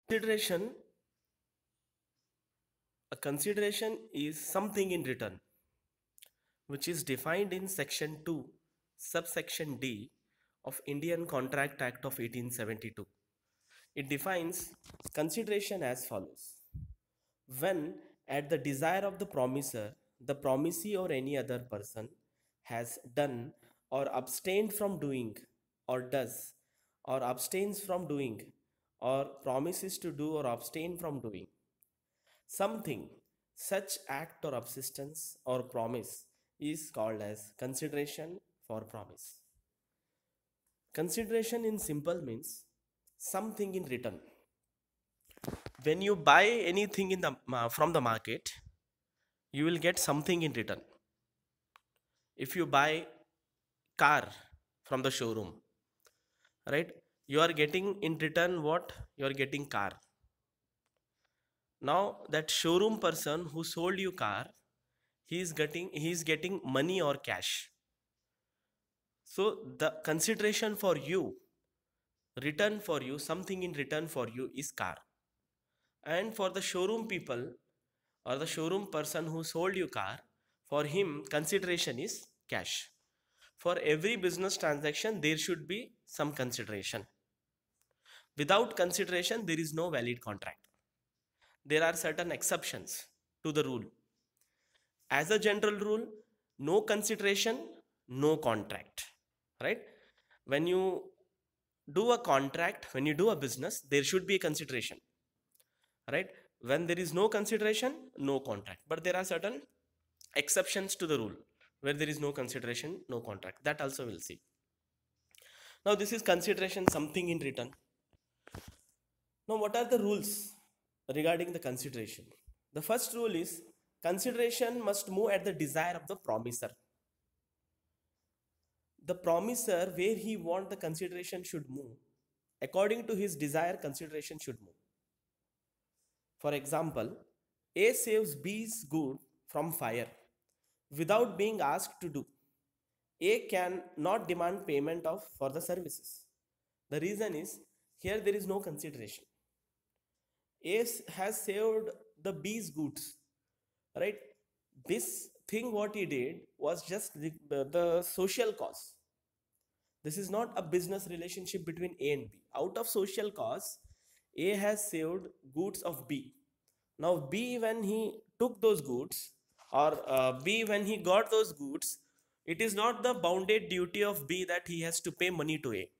Consideration, a consideration is something in return, which is defined in Section 2, subsection D of Indian Contract Act of 1872. It defines consideration as follows. When, at the desire of the promiser, the promisee or any other person has done or abstained from doing, or does, or abstains from doing, or promises to do or abstain from doing something, such act or subsistence or promise is called as consideration for promise. Consideration in simple means something in return. When you buy anything in the from the market, you will get something in return. If you buy car from the showroom, right, you are getting in return what? You are getting car. Now that showroom person who sold you car, he is getting money or cash. So the consideration for you, return for you, something in return for you is car. And for the showroom people or the showroom person who sold you car, for him consideration is cash. For every business transaction, there should be some consideration. Without consideration, there is no valid contract. There are certain exceptions to the rule. As a general rule, no consideration, no contract. Right? When you do a contract, when you do a business, there should be a consideration. Right? When there is no consideration, no contract. But there are certain exceptions to the rule where there is no consideration, no contract. That also we'll see. Now, this is consideration, something in return. Now, what are the rules regarding the consideration? The first rule is consideration must move at the desire of the promiser. The promiser, where he want the consideration should move, according to his desire, consideration should move. For example, A saves B's good from fire without being asked to do. A can not demand payment of for the services. The reason is here there is no consideration. A has saved the B's goods, right? This thing what he did was just the social cause. This is not a business relationship between A and B. Out of social cause, A has saved goods of B. Now B, when he took those goods, or B when he got those goods, it is not the bounded duty of B that he has to pay money to A.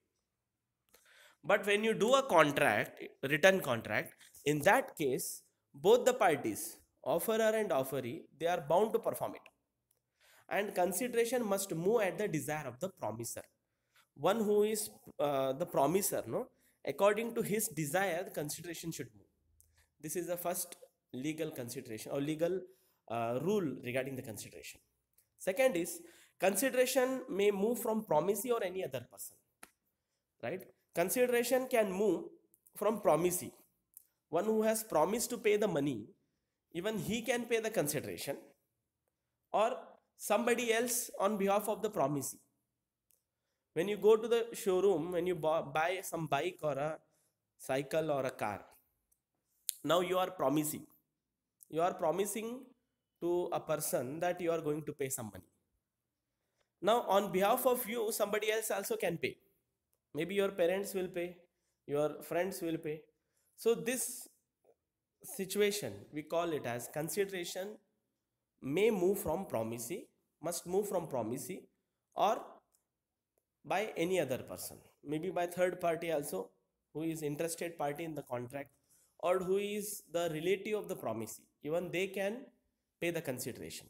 But when you do a contract, written contract, in that case, both the parties, offerer and offeree, they are bound to perform it. And consideration must move at the desire of the promiser. One who is the promiser, no, according to his desire, the consideration should move. This is the first legal consideration or legal rule regarding the consideration. Second is consideration may move from promisee or any other person, right? Consideration can move from promisee. One who has promised to pay the money, even he can pay the consideration, or somebody else on behalf of the promisee. When you go to the showroom, when you buy some bike or a cycle or a car, now you are promising. You are promising to a person that you are going to pay some money. Now, on behalf of you, somebody else also can pay. Maybe your parents will pay, your friends will pay. So, this situation, we call it as consideration may move from promisee, must move from promisee, or by any other person, maybe by third party also, who is interested party in the contract, or who is the relative of the promisee. Even they can pay the consideration.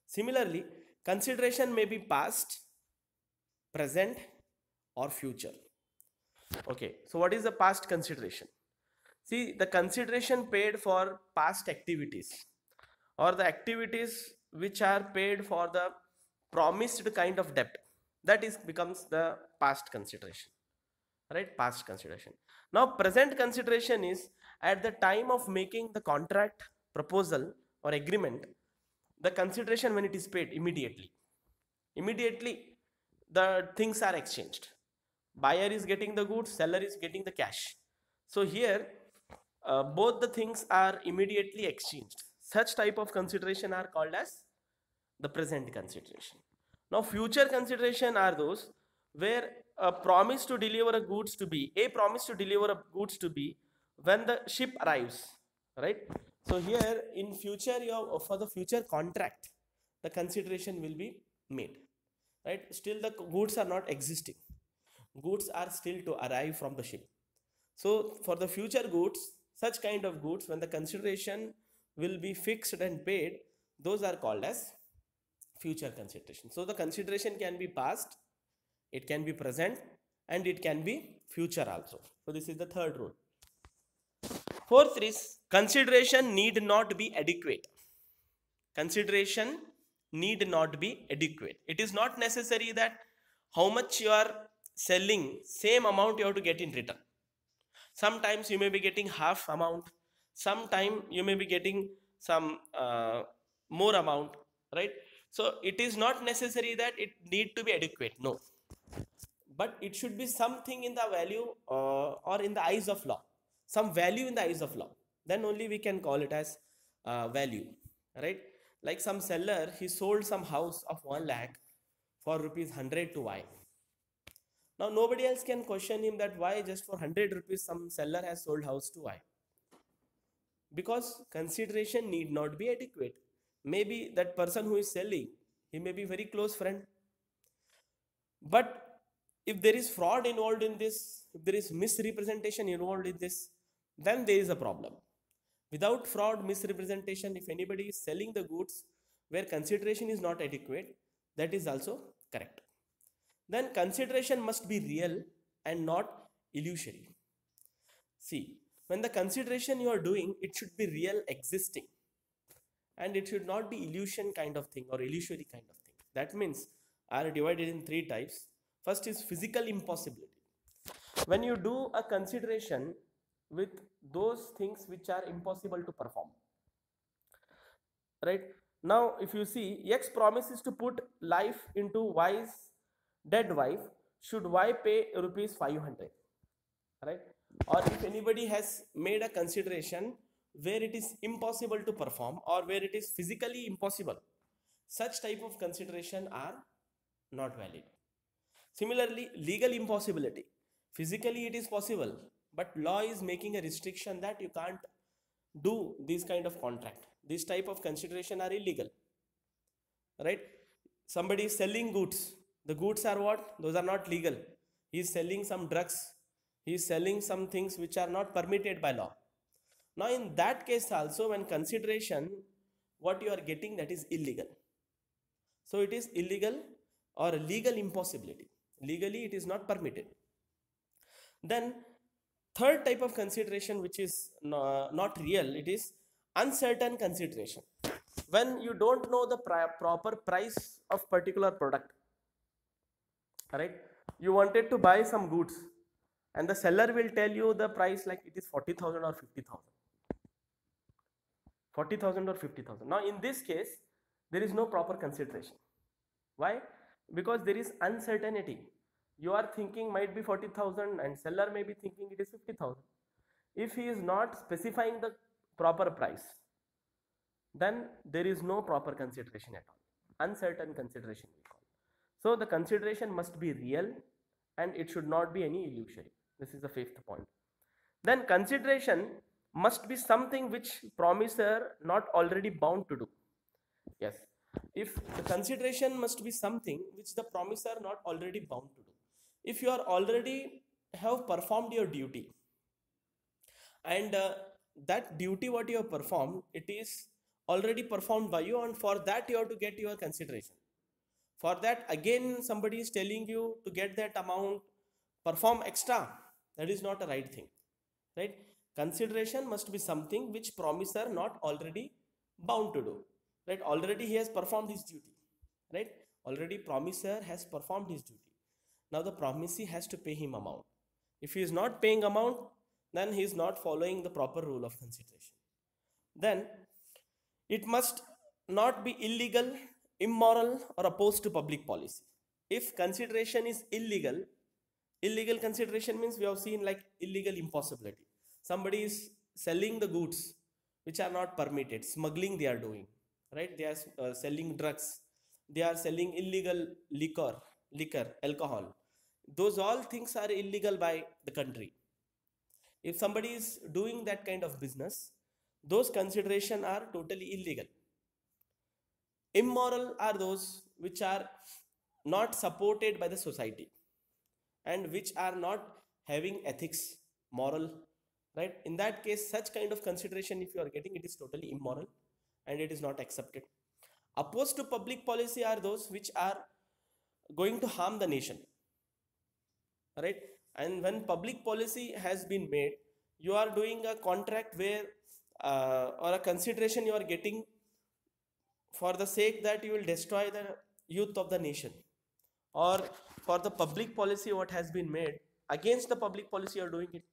Similarly, consideration may be past, present, or future. Okay, so what is the past consideration? See, the consideration paid for past activities or the activities which are paid for the promised kind of debt, that is becomes the past consideration, right? Past consideration. Now, present consideration is at the time of making the contract proposal or agreement, the consideration when it is paid immediately the things are exchanged. Buyer is getting the goods, seller is getting the cash. So here both the things are immediately exchanged. Such type of consideration are called as the present consideration. Now future consideration are those where a promise to deliver a goods to B when the ship arrives, right? So here in future, for the future contract, the consideration will be made, right? Still the goods are not existing, goods are still to arrive from the ship. So for the future goods, such kind of goods, when the consideration will be fixed and paid, those are called as future consideration. So the consideration can be past, it can be present, and it can be future also. So this is the third rule. Fourth is consideration need not be adequate. Consideration need not be adequate. It is not necessary that how much you are selling, same amount you have to get in return. Sometimes you may be getting half amount, sometime you may be getting some more amount, right? So it is not necessary that it need to be adequate, no, but it should be something in the value or in the eyes of law, some value in the eyes of law, then only we can call it as value, right? Like some seller, he sold some house of 1 lakh for rupees 100 to Y. Now nobody else can question him that why just for 100 rupees some seller has sold house to Y, because consideration need not be adequate. Maybe that person who is selling, he may be very close friend, but if there is fraud involved in this, if there is misrepresentation involved in this, then there is a problem. Without fraud, misrepresentation, if anybody is selling the goods where consideration is not adequate, that is also correct. Then consideration must be real and not illusory. See, when the consideration you are doing, it should be real, existing, and it should not be illusion kind of thing or illusory kind of thing. That means are divided in 3 types. First is physical impossibility. When you do a consideration with those things which are impossible to perform, right? Now if you see, X promises to put life into Y's dead wife, should Y pay rupees 500, right? Or if anybody has made a consideration where it is impossible to perform or where it is physically impossible, such type of consideration are not valid. Similarly, legal impossibility. Physically it is possible, but law is making a restriction that you can't do this kind of contract. This type of consideration are illegal, right? Somebody is selling goods. The goods are what? Those are not legal. He is selling some drugs. He is selling some things which are not permitted by law. Now in that case also, when consideration, what you are getting, that is illegal. So it is illegal or legal impossibility. Legally it is not permitted. Then third type of consideration which is not real, it is uncertain consideration. When you don't know the proper price of particular product, right? You wanted to buy some goods and the seller will tell you the price like it is 40,000 or 50,000. 40,000 or 50,000. Now in this case, there is no proper consideration. Why? Because there is uncertainty. You are thinking might be 40,000 and seller may be thinking it is 50,000. If he is not specifying the proper price, then there is no proper consideration at all. Uncertain consideration we call. So the consideration must be real and it should not be any illusory. This is the fifth point. Then consideration must be something which promiser not already bound to do. Yes, if the consideration must be something which the promiser not already bound to do. If you are already have performed your duty and that duty what you have performed, it is already performed by you, and for that you have to get your consideration. For that again somebody is telling you to get that amount, perform extra, that is not a right thing, right? Consideration must be something which promiser not already bound to do, right? Already he has performed his duty, right? Already promiser has performed his duty. Now the promisee has to pay him amount. If he is not paying amount, then he is not following the proper rule of consideration. Then it must not be illegal, immoral, or opposed to public policy. If consideration is illegal consideration means we have seen like illegal impossibility. Somebody is selling the goods which are not permitted, smuggling they are doing, right? They are selling drugs, they are selling illegal liquor, alcohol. Those all things are illegal by the country. If somebody is doing that kind of business, those consideration are totally illegal. Immoral are those which are not supported by the society and which are not having ethics, moral, right? In that case, such kind of consideration, if you are getting, it is totally immoral and it is not accepted. Opposed to public policy are those which are going to harm the nation, right? And when public policy has been made, you are doing a contract where or a consideration you are getting for the sake that you will destroy the youth of the nation, or for the public policy what has been made against the public policy you are doing it,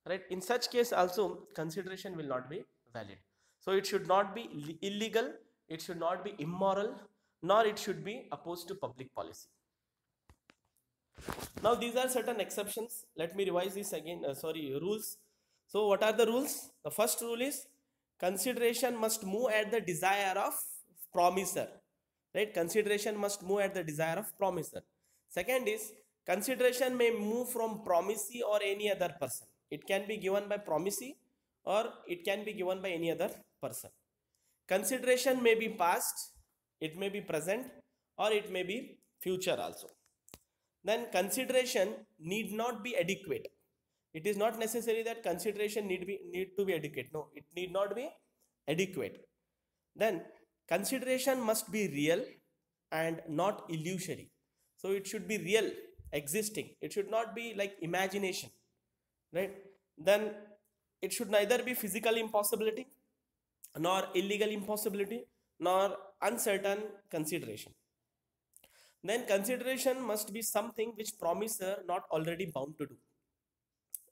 right? In such case also consideration will not be valid. So it should not be illegal, it should not be immoral, nor it should be opposed to public policy. Now these are certain exceptions. Let me revise this again. Rules. So what are the rules? The first rule is consideration must move at the desire of promiser, right? Consideration must move at the desire of promiser. Second is consideration may move from promisee or any other person. It can be given by promisee or it can be given by any other person. Consideration may be past, it may be present, or it may be future also. Then consideration need not be adequate. It is not necessary that consideration need to be adequate. No, it need not be adequate. Then consideration must be real and not illusory. So it should be real, existing. It should not be like imagination, right? Then it should neither be physical impossibility, nor illegal impossibility, nor uncertain consideration. Then consideration must be something which promiser not already bound to do,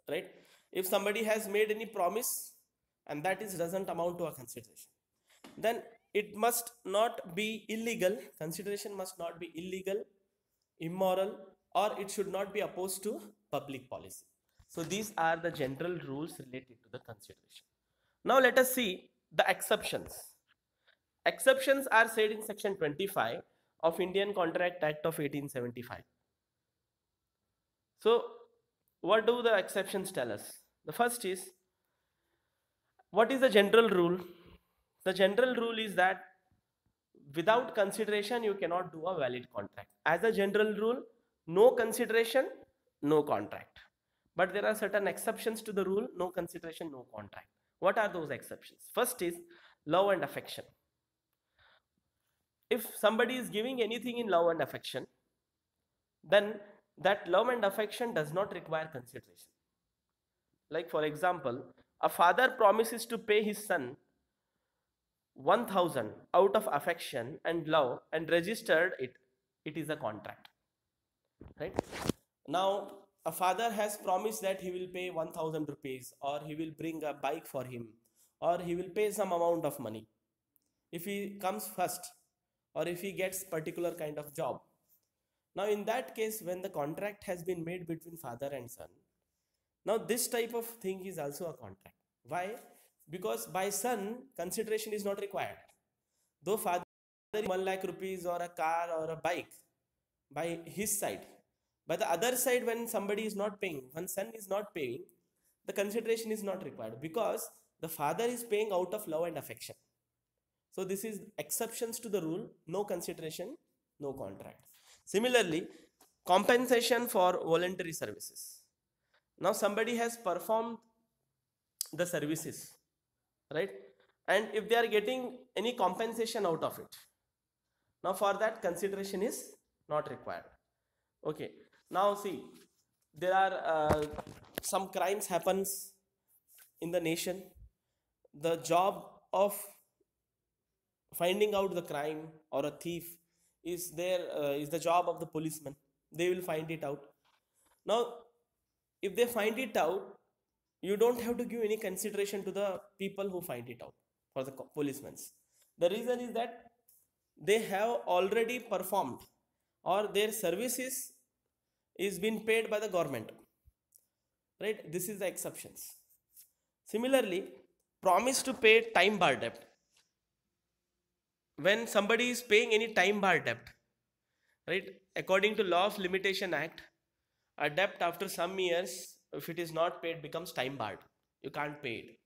right? If somebody has made any promise and that is doesn't amount to a consideration, then it must not be illegal. Consideration must not be illegal, immoral, or it should not be opposed to public policy. So these are the general rules related to the consideration. Now let us see the exceptions. Exceptions are said in section 25 of Indian Contract Act of 1875. So what do the exceptions tell us? The first is, what is the general rule? The general rule is that without consideration you cannot do a valid contract. As a general rule, no consideration, no contract. But there are certain exceptions to the rule, no consideration, no contract. What are those exceptions? First is love and affection. If somebody is giving anything in love and affection, then that love and affection does not require consideration. Like for example, a father promises to pay his son 1,000 out of affection and love and registered it. It is a contract, right? Now a father has promised that he will pay 1,000 rupees, or he will bring a bike for him, or he will pay some amount of money if he comes first, or if he gets particular kind of job. Now in that case, when the contract has been made between father and son, now this type of thing is also a contract. Why? Because by son consideration is not required. Though father 1 lakh rupees or a car or a bike by his side, by the other side, when somebody is not paying, when son is not paying, the consideration is not required, because the father is paying out of love and affection. So this is exceptions to the rule, no consideration, no contract. Similarly, compensation for voluntary services. Now somebody has performed the services, right? And if they are getting any compensation out of it, now for that consideration is not required. Okay, now see, there are some crimes happens in the nation. The job of finding out the crime or a thief is the job of the policeman. They will find it out. Now if they find it out, you don't have to give any consideration to the people who find it out, for the policemen. The reason is that they have already performed, or their services is been paid by the government, right? This is the exceptions. Similarly, promise to pay time bar debt. When somebody is paying any time bar debt, right, according to Law of Limitation Act, a debt after some years, if it is not paid, becomes time barred. You can't pay it.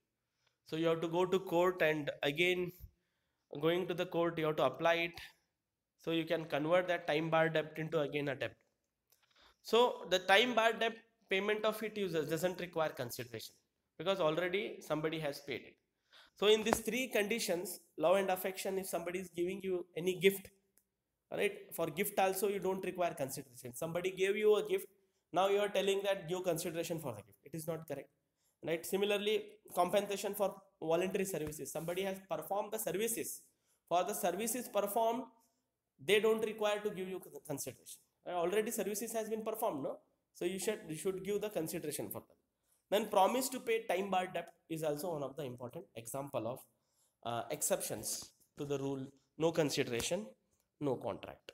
So you have to go to court, and again, going to the court, you have to apply it. So you can convert that time bar debt into again a debt. So the time bar debt, payment of it users doesn't require consideration because already somebody has paid it. So in these three conditions, love and affection, if somebody is giving you any gift, right, for gift also you don't require consideration. Somebody gave you a gift, now you are telling that give consideration for the gift. It is not correct, right? Similarly, compensation for voluntary services. Somebody has performed the services. For the services performed, they don't require to give you consideration. Already services has been performed, no? So you should give the consideration for them. Then promise to pay time bar debt is also one of the important example of exceptions to the rule, no consideration, no contract.